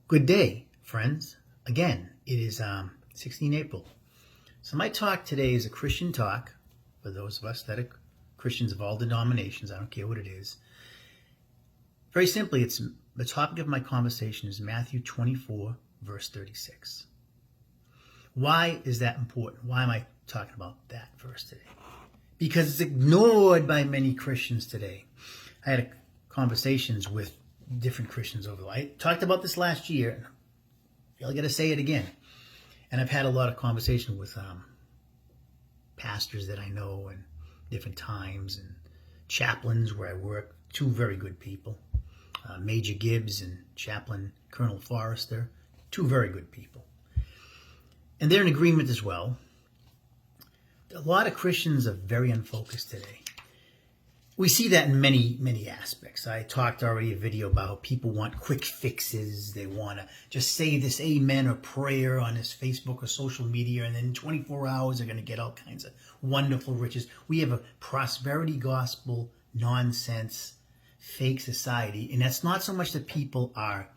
Good day, friends. Again, it is 16 April. So my talk today is a Christian talk for those of us that are Christians of all denominations. I don't care what it is. Very simply, it's the topic of my conversation is Matthew 24, verse 36. Why is that important? Why am I talking about that verse today? Because it's ignored by many Christians today. I had conversations with different Christians over. I talked about this last year, and I feel I got to say it again. And I've had a lot of conversation with pastors that I know and different times and chaplains where I work. Two very good people, Major Gibbs and Chaplain Colonel Forrester. Two very good people. And they're in agreement as well. A lot of Christians are very unfocused today. We see that in many aspects. I talked already a video about how people want quick fixes. They want to just say this amen or prayer on this Facebook or social media, and then in 24 hours they're going to get all kinds of wonderful riches. We have a prosperity gospel, nonsense, fake society, and that's not so much that people are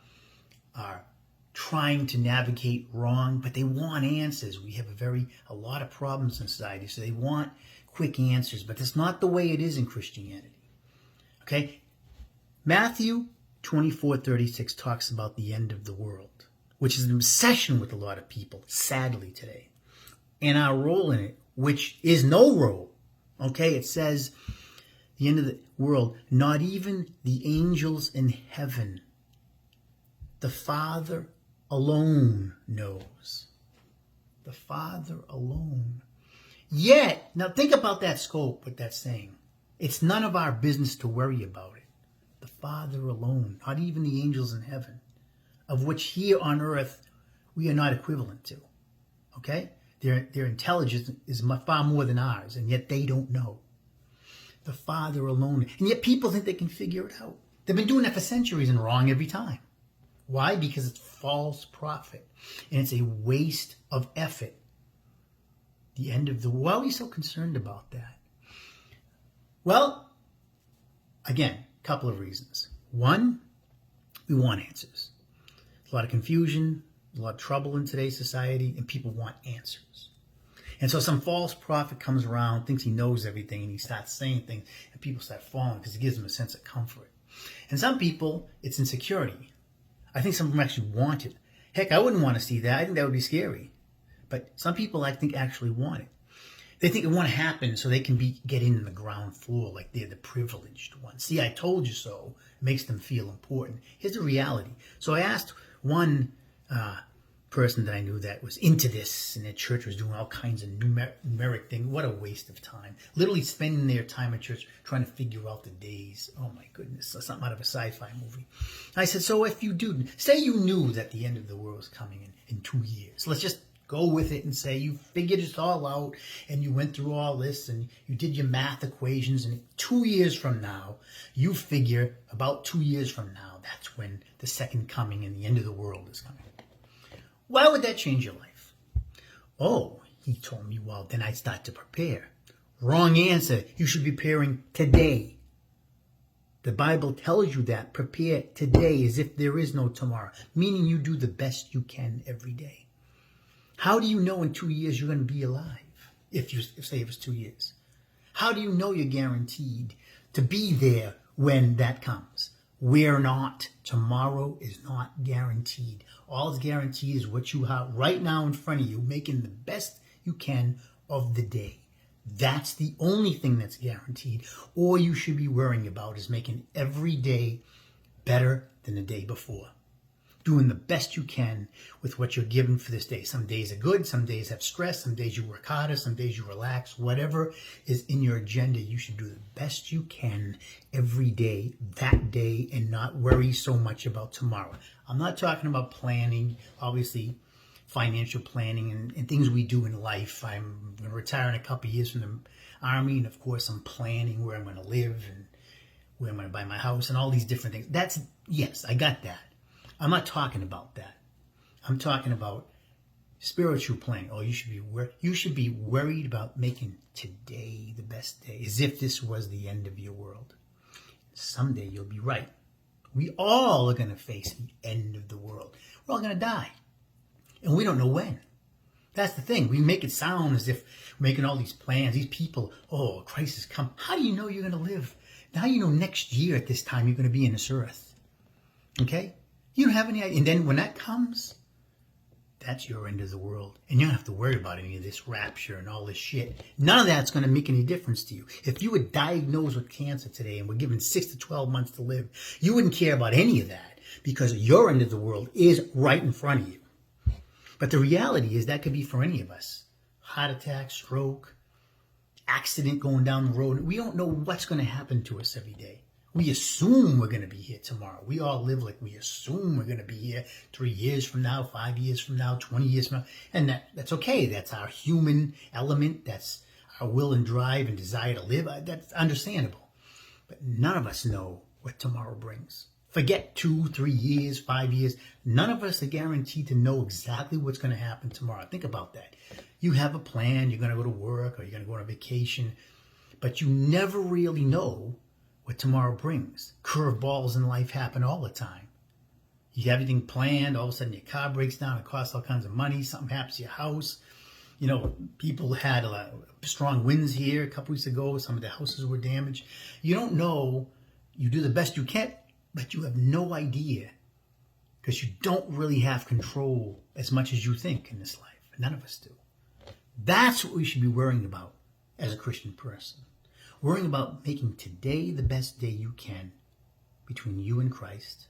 trying to navigate wrong, but they want answers. We have a lot of problems in society, so they want quick answers, but that's not the way it is in Christianity. Okay? Matthew 24:36 talks about the end of the world, which is an obsession with a lot of people, sadly, today. And our role in it, which is no role. Okay? It says, the end of the world, not even the angels in heaven. The Father alone knows. The Father alone. Yet, now think about that scope, what that's saying. It's none of our business to worry about it. The Father alone, not even the angels in heaven, of which here on earth we are not equivalent to. Okay? Their intelligence is far more than ours, and yet they don't know. The Father alone. And yet people think they can figure it out. They've been doing that for centuries and wrong every time. Why? Because it's false prophet. And it's a waste of effort. The end of the world. Why are we so concerned about that? Well, again, a couple of reasons. One, we want answers. There's a lot of confusion, a lot of trouble in today's society, and people want answers. And so some false prophet comes around, thinks he knows everything, and he starts saying things, and people start falling because it gives them a sense of comfort. And some people, it's insecurity. I think some of them actually want it. Heck, I wouldn't want to see that. I think that would be scary. But some people, I think, actually want it. They think it want to happen so they can get in the ground floor like they're the privileged ones. See, I told you so. It makes them feel important. Here's the reality. So I asked one person that I knew that was into this, and their church was doing all kinds of numeric things. What a waste of time. Literally spending their time at church trying to figure out the days. Oh my goodness, something out of a sci-fi movie. I said, so if you do, say you knew that the end of the world is coming in 2 years. Let's just go with it and say you figured it all out and you went through all this and you did your math equations, and 2 years from now, you figure about 2 years from now, that's when the second coming and the end of the world is coming. Why would that change your life? Oh, he told me, well, then I'd start to prepare. Wrong answer. You should be preparing today. The Bible tells you that. Prepare today as if there is no tomorrow, meaning you do the best you can every day. How do you know in 2 years you're going to be alive? If say it was 2 years. How do you know you're guaranteed to be there when that comes? We're not. Tomorrow is not guaranteed. All it's guaranteed is what you have right now in front of you, making the best you can of the day. That's the only thing that's guaranteed. All you should be worrying about is making every day better than the day before. Doing the best you can with what you're given for this day. Some days are good, some days have stress, some days you work harder, some days you relax. Whatever is in your agenda, you should do the best you can every day, that day, and not worry so much about tomorrow. I'm not talking about planning, obviously, financial planning and things we do in life. I'm going to retire in a couple of years from the Army, and of course I'm planning where I'm going to live and where I'm going to buy my house and all these different things. Yes, I got that. I'm not talking about that. I'm talking about spiritual planning. Oh, you should be worried about making today the best day, as if this was the end of your world. Someday you'll be right. We all are going to face the end of the world. We're all going to die. And we don't know when. That's the thing. We make it sound as if we're making all these plans. These people, oh, Christ has come. How do you know you're going to live? Now you know next year at this time you're going to be in this earth. Okay? You don't have any idea. And then when that comes, that's your end of the world. And you don't have to worry about any of this rapture and all this shit. None of that's going to make any difference to you. If you were diagnosed with cancer today and were given 6 to 12 months to live, you wouldn't care about any of that because your end of the world is right in front of you. But the reality is that could be for any of us. Heart attack, stroke, accident going down the road. We don't know what's going to happen to us every day. We assume we're going to be here tomorrow. We all live like we assume we're going to be here 3 years from now, 5 years from now, 20 years from now. And that's okay. That's our human element. That's our will and drive and desire to live. That's understandable. But none of us know what tomorrow brings. Forget 2, 3 years, 5 years. None of us are guaranteed to know exactly what's going to happen tomorrow. Think about that. You have a plan. You're going to go to work or you're going to go on a vacation. But you never really know what tomorrow brings. Curveballs in life happen all the time. You have everything planned. All of a sudden your car breaks down. It costs all kinds of money. Something happens to your house. You know, people had strong winds here a couple weeks ago. Some of the houses were damaged. You don't know. You do the best you can, but you have no idea because you don't really have control as much as you think in this life. None of us do. That's what we should be worrying about as a Christian person. Worrying about making today the best day you can between you and Christ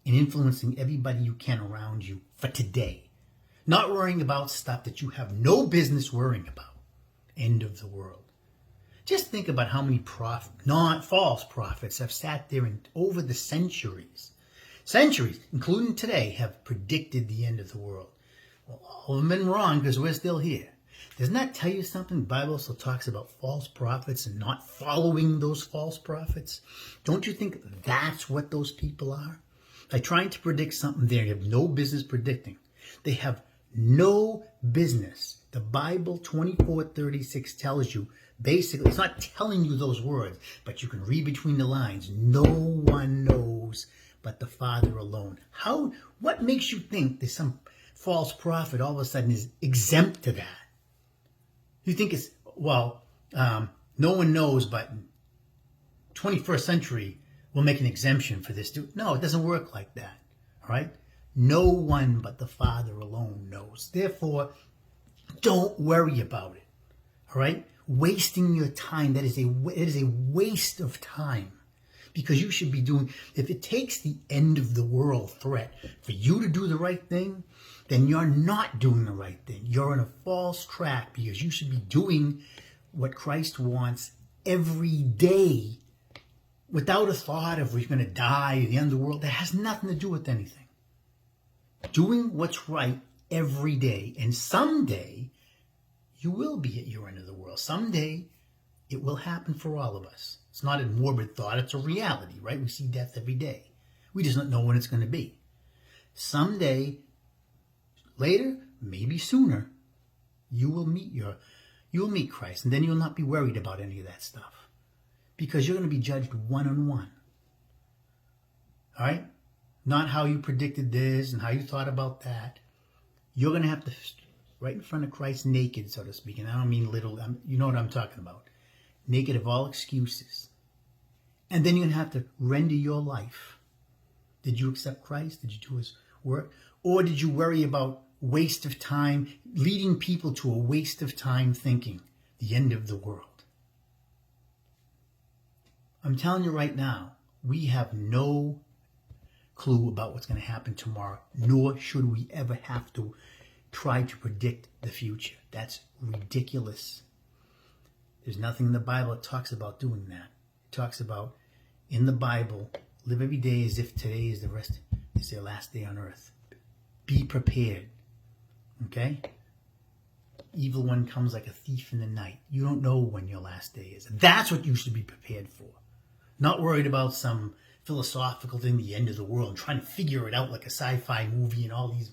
and influencing everybody you can around you for today. Not worrying about stuff that you have no business worrying about. End of the world. Just think about how many false prophets have sat there and over the centuries, including today, have predicted the end of the world. Well, all of them been wrong because we're still here. Doesn't that tell you something? The Bible also talks about false prophets and not following those false prophets. Don't you think that's what those people are? By trying to predict something they have no business predicting. They have no business. The Bible 24:36 tells you, basically, it's not telling you those words, but you can read between the lines. No one knows but the Father alone. What makes you think there's some false prophet all of a sudden is exempt to that? You think it's, no one knows, but 21st century will make an exemption for this. No, it doesn't work like that. All right? No one but the Father alone knows. Therefore, don't worry about it. All right? Wasting your time, it is a waste of time. Because you should be doing, if it takes the end of the world threat for you to do the right thing, then you're not doing the right thing. You're on a false track because you should be doing what Christ wants every day without a thought of we're going to die at the end of the world. That has nothing to do with anything. Doing what's right every day. And someday you will be at your end of the world. Someday it will happen for all of us. It's not a morbid thought. It's a reality, right? We see death every day. We just don't know when it's going to be. Someday, later, maybe sooner, you will meet Christ, and then you'll not be worried about any of that stuff because you're going to be judged one-on-one. All right? Not how you predicted this and how you thought about that. You're going to have to, right in front of Christ, naked, so to speak. And I don't mean little, you know what I'm talking about. Naked of all excuses. And then you're going to have to render your life. Did you accept Christ? Did you do his work? Or did you worry about waste of time, leading people to a waste of time thinking, the end of the world? I'm telling you right now, we have no clue about what's going to happen tomorrow, nor should we ever have to try to predict the future. That's ridiculous. There's nothing in the Bible that talks about doing that. It talks about, in the Bible, live every day as if today is their last day on earth. Be prepared. Okay? Evil one comes like a thief in the night. You don't know when your last day is. That's what you should be prepared for. Not worried about some philosophical thing, the end of the world, and trying to figure it out like a sci-fi movie and all these.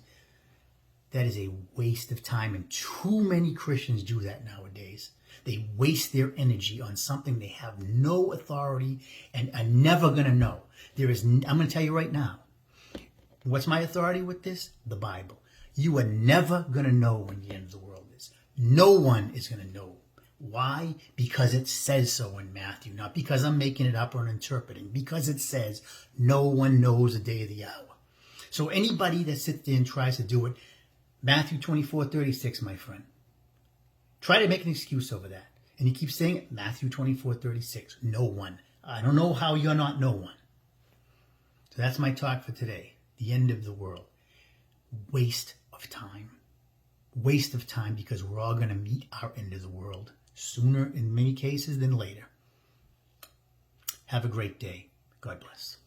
That is a waste of time, and too many Christians do that nowadays. They waste their energy on something they have no authority and are never going to know. I'm going to tell you right now, what's my authority with this? The Bible. You are never going to know when the end of the world is. No one is going to know. Why? Because it says so in Matthew. Not because I'm making it up or interpreting. Because it says no one knows the day or the hour. So anybody that sits there and tries to do it, Matthew 24:36, my friend. Try to make an excuse over that. And he keeps saying it, Matthew 24:36. No one. I don't know how you're not no one. So that's my talk for today. The end of the world. Waste of time. Waste of time, because we're all going to meet our end of the world sooner in many cases than later. Have a great day. God bless.